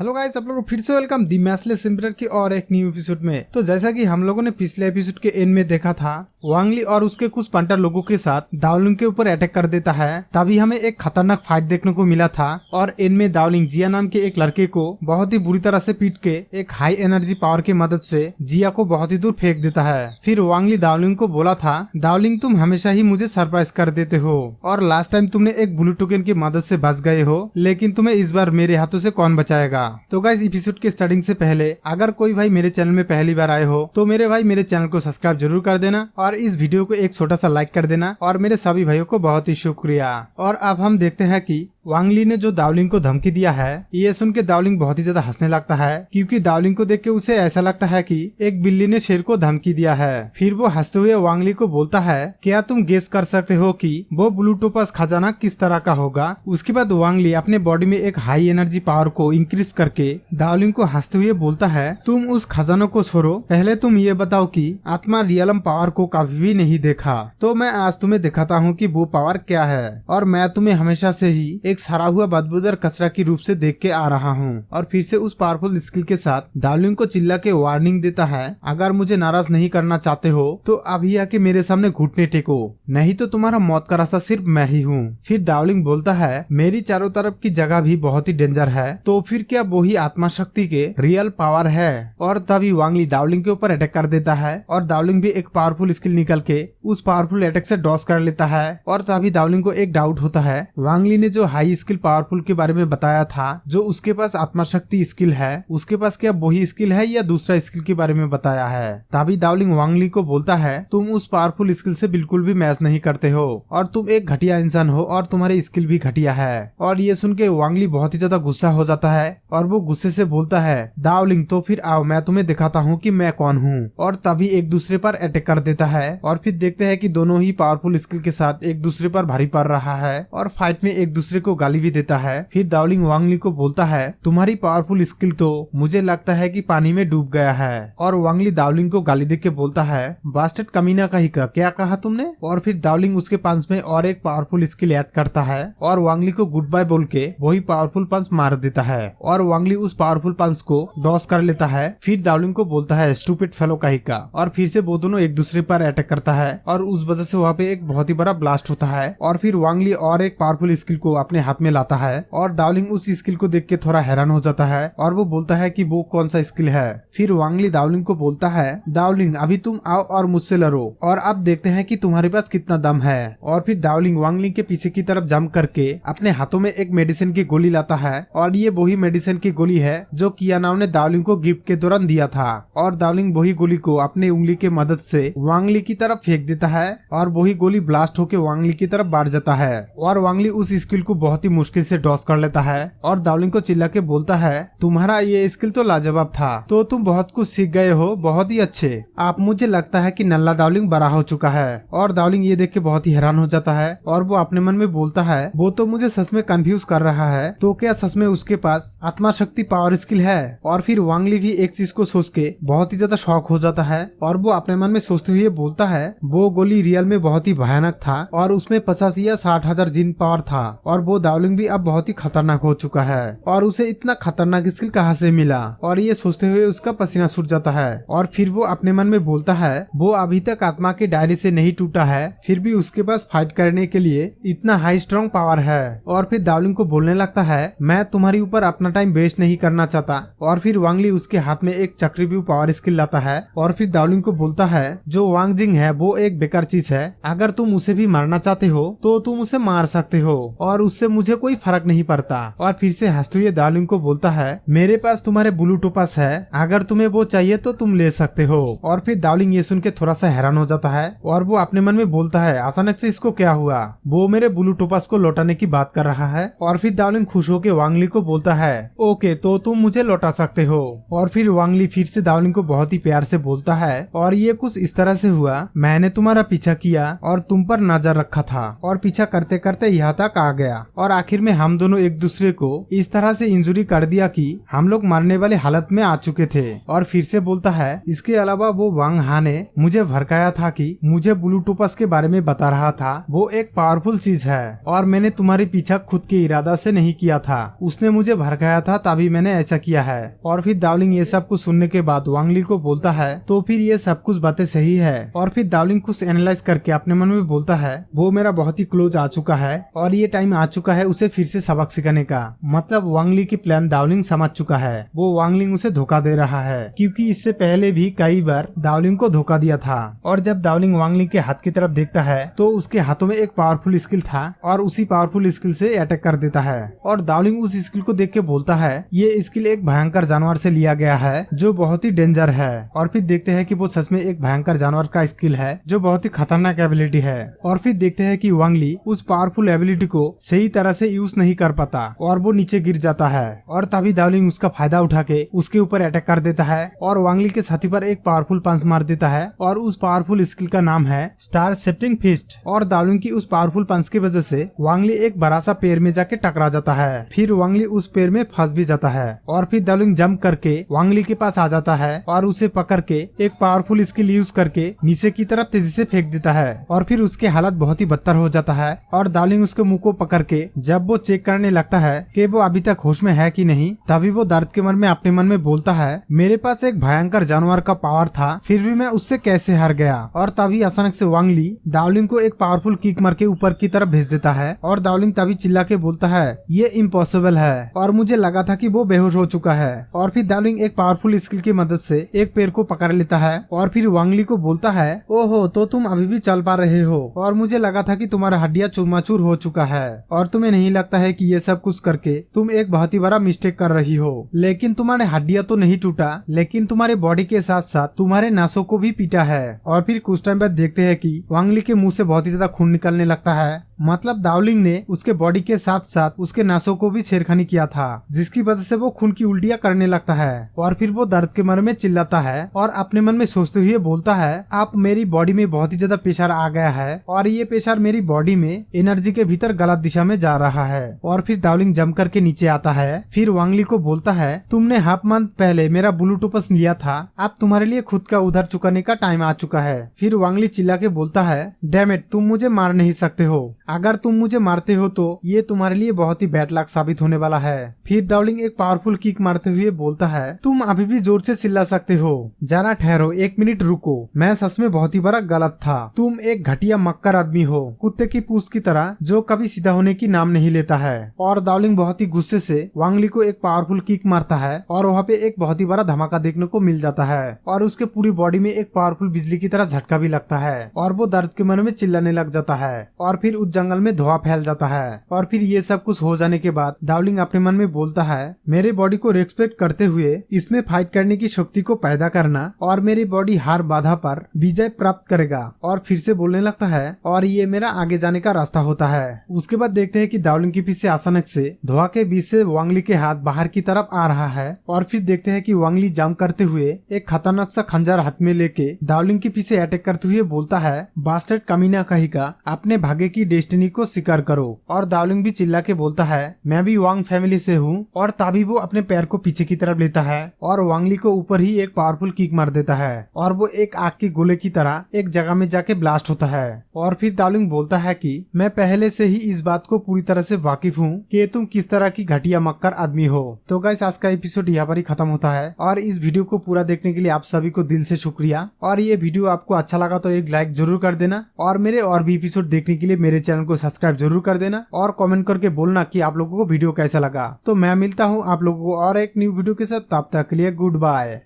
Hello guys, आप लोगों को फिर से वेलकम दी मैचलेस एम्पायर की और एक न्यू एपिसोड में। तो जैसा कि हम लोगों ने पिछले एपिसोड के एंड में देखा था, वांग ली और उसके कुछ पंटर लोगों के साथ दाओलिंग के ऊपर अटैक कर देता है। तभी हमें एक खतरनाक फाइट देखने को मिला था और एंड में दाओलिंग जिया नाम के एक लड़के को बहुत ही बुरी तरह से पीट के एक हाई एनर्जी पावर की मदद से जिया को बहुत ही दूर फेंक देता है। फिर वांग ली दाओलिंग को बोला था, दाओलिंग तुम हमेशा ही मुझे सरप्राइज कर देते हो और लास्ट टाइम तुमने एक ब्लू टोकन की मदद से बच गए हो, लेकिन तुम्हें इस बार मेरे हाथों से कौन बचाएगा। तो गाइस, एपिसोड के स्टार्टिंग से पहले अगर कोई भाई मेरे चैनल में पहली बार आए हो तो मेरे भाई मेरे चैनल को सब्सक्राइब जरूर कर देना और इस वीडियो को एक छोटा सा लाइक कर देना और मेरे सभी भाइयों को बहुत ही शुक्रिया। और अब हम देखते हैं कि वांग ली ने जो दाओलिंग को धमकी दिया है, ये सुन के दाओलिंग बहुत ही ज्यादा हंसने लगता है, क्योंकि दाओलिंग को देख के उसे ऐसा लगता है कि एक बिल्ली ने शेर को धमकी दिया है। फिर वो हंसते हुए वांग ली को बोलता है, क्या तुम गेस कर सकते हो कि वो ब्लू टोपास खजाना किस तरह का होगा। उसके बाद वांग ली अपने बॉडी में एक हाई एनर्जी पावर को इंक्रीज करके दाओलिंग को हंसते हुए बोलता है, तुम उस खजानों को छोड़ो, पहले तुम ये बताओ कि आत्मा रियलम पावर को कभी भी नहीं देखा, तो मैं आज तुम्हें दिखाता हूँ कि वो पावर क्या है। और मैं तुम्हें हमेशा से ही एक सड़ा हुआ बदबूदार कचरा की रूप से देख के आ रहा हूँ। और फिर से उस पावरफुल स्किल के साथ दाओलिंग को चिल्ला के वार्निंग देता है, अगर मुझे नाराज नहीं करना चाहते हो तो अभी आके मेरे सामने घुटने टेको, नहीं तो तुम्हारा मौत का रास्ता सिर्फ मैं ही हूँ। फिर दाओलिंग बोलता है, मेरी चारों तरफ की जगह भी बहुत ही डेंजर है, तो फिर क्या वो ही आत्मा शक्ति के रियल पावर है। और तभी वांग ली दाओलिंग के ऊपर अटैक कर देता है और दाओलिंग भी एक पावरफुल स्किल निकल के उस पावरफुल अटैक से डॉस कर लेता है। और तभी दाओलिंग को एक डाउट होता है, वांग ली ने जो हाई स्किल पावरफुल के बारे में बताया था, जो उसके पास आत्मा शक्ति स्किल है, उसके पास क्या वही स्किल है या दूसरा स्किल के बारे में बताया है। तभी दाओलिंग वांग ली को बोलता है, तुम उस पावरफुल स्किल से बिल्कुल भी मैच नहीं करते हो और तुम एक घटिया इंसान हो और तुम्हारी स्किल भी घटिया है। और ये सुन के वांग ली बहुत ही ज्यादा गुस्सा हो जाता है और वो गुस्से से बोलता है, दाओलिंग तो फिर आओ, मैं तुम्हें दिखाता हूँ कि मैं कौन हूँ। और तभी एक दूसरे पर अटैक कर देता है और फिर देखते हैं कि दोनों ही पावरफुल स्किल के साथ एक दूसरे पर भारी पड़ रहा है और फाइट में एक दूसरे को गाली भी देता है। फिर दाओलिंग वांग ली को बोलता है, तुम्हारी पावरफुल स्किल तो मुझे लगता है कि पानी में डूब गया है। और वांग ली दाओलिंग को गाली दे के बोलता है, बास्टर्ड कमीना कहीं का क्या कहा तुमने। और फिर दाओलिंग उसके पंच में और एक पावरफुल स्किल ऐड करता है और वांग ली को गुड बाय बोल के वही पावरफुल पंच मार देता है और वांग ली उस पावरफुल पंच को डॉस कर लेता है। फिर दाओलिंग को बोलता है, स्टूपिड फेलो कहीं का। और फिर से वो दोनों एक दूसरे पर अटैक करता है और उस वजह से वहाँ पे एक बहुत ही बड़ा ब्लास्ट होता है। और फिर वांग ली और एक पावरफुल स्किल को अपने हाथ में लाता है और दाओलिंग उस स्किल को देख के थोड़ा हैरान हो जाता है और वो बोलता है कि वो कौन सा स्किल है। फिर वांग ली दाओलिंग को बोलता है, दाओलिंग अभी तुम आओ और मुझसे लड़ो और अब देखते हैं कि तुम्हारे पास कितना दम है। और फिर दाओलिंग वांग ली के पीछे की तरफ जंप करके अपने हाथों में एक मेडिसिन की गोली लाता है और ये वही मेडिसिन की गोली है जो कियानाओ ने दाओलिंग को गिफ्ट के दौरान दिया था। और दाओलिंग वही गोली को अपने उंगली के मदद से वांग ली की तरफ फेंक देता है और वही गोली ब्लास्ट होके वांग ली की तरफ बढ़ जाता है और वांग ली उस स्किल को बहुत ही मुश्किल से डॉस कर लेता है और दाओलिंग को चिल्ला के बोलता है, तुम्हारा ये स्किल तो लाजवाब था, तो तुम बहुत कुछ सीख गए हो, बहुत ही अच्छे। आप मुझे लगता है कि नल्ला दाओलिंग बड़ा हो चुका है। और दाओलिंग ये देख के बहुत ही हैरान हो जाता है और वो अपने मन में बोलता है, वो तो मुझे सच में कंफ्यूज कर रहा है, तो क्या सच में उसके पास आत्मा शक्ति पावर स्किल है। और फिर वांग ली भी एक चीज को सोच के बहुत ही ज्यादा शॉक हो जाता है और वो अपने मन में सोचते हुए बोलता है, वो गोली रियल में बहुत ही भयानक था और उसमें 50 या 60,000 जिन पावर था और वो दाओलिंग भी अब बहुत ही खतरनाक हो चुका है और उसे इतना खतरनाक स्किल कहाँ से मिला। और ये सोचते हुए उसका पसीना छूट जाता है और फिर वो अपने मन में बोलता है, वो अभी तक आत्मा के डायरी से नहीं टूटा है, फिर भी उसके पास फाइट करने के लिए इतना हाई स्ट्रॉन्ग पावर है। और फिर दाओलिंग को बोलने लगता है, मैं तुम्हारे ऊपर अपना टाइम वेस्ट नहीं करना चाहता। और फिर वांग ली उसके हाथ में एक चक्रव्यूह पावर स्किल लाता है और फिर दाओलिंग को बोलता है, जो वांग जिंग है वो एक बेकार चीज है, अगर तुम उसे भी मारना चाहते हो तो तुम उसे मार सकते हो और उससे मुझे कोई फर्क नहीं पड़ता। और फिर से हंसते हुए दाओलिंग को बोलता है, मेरे पास तुम्हारे ब्लू टोपास है, अगर तुम्हें वो चाहिए तो तुम ले सकते हो। और फिर दाओलिंग ये सुन के थोड़ा सा हैरान हो जाता है और वो अपने मन में बोलता है, अचानक से इसको क्या हुआ, वो मेरे ब्लू टोपास को लौटाने की बात कर रहा है। और फिर दाओलिंग खुश होकर वांग ली को बोलता है, ओके तो तुम मुझे लौटा सकते हो। और फिर वांग ली फिर से दाओलिंग को बहुत ही प्यार से बोलता है, और ये कुछ इस तरह से हुआ, मैंने तुम्हारा पीछा किया और तुम पर नजर रखा था और पीछा करते करते यहाँ तक आ गया और आखिर में हम दोनों एक दूसरे को इस तरह से इंजुरी कर दिया कि हम लोग मरने वाले हालत में आ चुके थे। और फिर से बोलता है, इसके अलावा वो वांग हा ने मुझे भड़काया था कि मुझे ब्लूटूपस के बारे में बता रहा था, वो एक पावरफुल चीज है और मैंने तुम्हारी पीछा खुद के इरादा से नहीं किया था, उसने मुझे भड़काया था तभी मैंने ऐसा किया है। और फिर दावलिंग ये सब कुछ सुनने के बाद वांग ली को बोलता है, तो फिर ये सब कुछ बातें सही है। और फिर दावलिंग कुछ एनालाइज करके अपने मन में बोलता है, वो मेरा बहुत ही क्लोज आ चुका है और ये टाइम आ चुका है उसे फिर से सबक सिखाने का। मतलब वांग ली की प्लान दावलिंग समझ चुका है, वो वांग ली उसे धोखा दे रहा है क्योंकि इससे पहले भी कई बार दावलिंग को धोखा दिया था। और जब दावलिंग वांग ली के हाथ की तरफ देखता है तो उसके हाथों में एक पावरफुल स्किल था और उसी पावरफुल स्किल से अटैक कर देता है। और दावलिंग उस स्किल को देख के बोलता है, ये स्किल एक भयंकर जानवर से लिया गया है जो बहुत ही डेंजर है। और फिर देखते हैं कि वो सच में एक भयंकर जानवर का स्किल है जो बहुत ही खतरनाक एबिलिटी है। और फिर देखते हैं कि वांग ली उस पावरफुल एबिलिटी को सही तरह से यूज नहीं कर पाता और वो नीचे गिर जाता है। और तभी दावलिंग उसका फायदा उठा के उसके ऊपर अटैक कर देता है और वांग ली के साथी पर एक पावरफुल पंच मार देता है और उस पावरफुल स्किल का नाम है स्टार शेप्टिंग फिस्ट। और दावलिंग की उस पावरफुल पंच की वजह से वांग ली एक बड़ा सा पेड़ में जाके टकरा जाता है। फिर वांग ली उस पेड़ में फंस भी जाता है और फिर दावलिंग जंप करके वांग ली के पास आ जाता है और उसे पकड़ के एक पावरफुल स्किल यूज करके नीचे की तरफ तेजी से फेंक देता है। और फिर उसके हालत बहुत ही बदतर हो जाता है और दावलिंग उसके मुंह को पकड़ के जब वो चेक करने लगता है कि वो अभी तक होश में है कि नहीं, तभी वो दर्द के मन में अपने मन में बोलता है, मेरे पास एक भयंकर जानवर का पावर था फिर भी मैं उससे कैसे हार गया। और तभी अचानक से वांग ली दावलिंग को एक पावरफुल किक मार के ऊपर की तरफ भेज देता है और दावलिंग तभी चिल्ला के बोलता है, ये इम्पॉसिबल है और मुझे लगा था कि वो बेहोश हो चुका है। और फिर दावलिंग एक पावरफुल स्किल की मदद से एक पेड़ को पकड़ लेता है और फिर वांग ली को बोलता है, ओहो तो तुम अभी भी चल पा रहे हो और मुझे लगा था कि तुम्हारा हड्डियां चूरमाचूर हो चुका है और तुम्हें नहीं लगता है कि ये सब कुछ करके तुम एक बहुत ही बड़ा मिस्टेक कर रही हो। लेकिन तुम्हारे हड्डियां तो नहीं टूटा, लेकिन तुम्हारे बॉडी के साथ साथ तुम्हारे नासों को भी पीटा है। और फिर कुछ टाइम बाद देखते हैं कि वांग ली के मुंह से बहुत ही ज्यादा खून निकलने लगता है। मतलब दावलिंग ने उसके बॉडी के साथ साथ उसके नासों को भी छेड़खानी किया था, जिसकी वजह से वो खून की उल्टियां करने लगता है। और फिर वो दर्द के मर में चिल्लाता है और अपने मन में सोचते हुए बोलता है, अब मेरी बॉडी में बहुत ही ज्यादा प्रेशर आ गया है और ये प्रेशर मेरी बॉडी में एनर्जी के भीतर गलत दिशा में जा रहा है। और फिर दावलिंग जम करके नीचे आता है। फिर वांग ली को बोलता है, तुमने हाफ मंथ पहले मेरा ब्लूटूपस लिया था, अब तुम्हारे लिए खुद का उधार चुकाने का टाइम आ चुका है। फिर वांग ली चिल्ला के बोलता है, डैम इट, तुम मुझे मार नहीं सकते हो, अगर तुम मुझे मारते हो तो ये तुम्हारे लिए बहुत ही बैड लक साबित होने वाला है। फिर दावलिंग एक पावरफुल किक मारते हुए बोलता है, तुम अभी भी जोर से चिल्ला सकते हो, जरा ठहरो, एक मिनट रुको, मैं सच में बहुत ही बड़ा गलत था, तुम एक घटिया मक्कर आदमी हो, कुत्ते की पूंछ की तरह जो कभी सीधा होने की नाम नहीं लेता है। और दावलिंग बहुत ही गुस्से से वांग ली को एक पावरफुल किक मारता है और वहाँ पे एक बहुत ही बड़ा धमाका देखने को मिल जाता है और उसके पूरी बॉडी में एक पावरफुल बिजली की तरह झटका भी लगता है और वो दर्द के मन में चिल्लाने लग जाता है और फिर उस जंगल में धुआं फैल जाता है। और फिर ये सब कुछ हो जाने के बाद दावलिंग अपने मन में बोलता है, मेरे बॉडी को रेस्पेक्ट करते हुए इसमें फाइट करने की शक्ति को पैदा करना और मेरी बॉडी हर बाधा पर विजय प्राप्त करेगा। और फिर से बोलने लगता है और ये मेरा आगे जाने का रास्ता होता है। उसके बाद देखते हैं कि दावलिंग के पीछे अचानक से धुआं के बीच से वांग ली के हाथ बाहर की तरफ आ रहा है और फिर देखते हैं कि वांग ली जंप करते हुए एक खतरनाक सा खंजर हाथ में लेके दावलिंग के पीछे अटैक करते हुए बोलता है, बास्टर्ड कमीना कहीं का, अपने भाग्य की डेस्टिनी को स्वीकार करो। और दावलिंग भी चिल्ला के बोलता है, मैं भी वांग फैमिली से हूँ। और तभी वो अपने पैर को पीछे की तरफ लेता है और वांग ली को ऊपर ही एक पावरफुल किक मार देता है और वो एक आग के गोले की तरह एक जगह में जाके ब्लास्ट होता है। और फिर दावलिंग बोलता है कि मैं पहले से ही इस बात को पूरी तरह से वाकिफ हूँ कि तुम किस तरह की घटिया मक्कर आदमी हो। तो गाइस आज का एपिसोड यहाँ पर ही खत्म होता है और इस वीडियो को पूरा देखने के लिए आप सभी को दिल से शुक्रिया। और ये वीडियो आपको अच्छा लगा तो एक लाइक जरूर कर देना और मेरे और भी एपिसोड देखने के लिए मेरे चैनल को सब्सक्राइब जरूर कर देना और कमेंट करके बोलना कि आप लोगों को वीडियो कैसा लगा। तो मैं मिलता हूँ आप लोगों को और एक न्यू वीडियो के साथ, तब तक के लिए गुड बाय।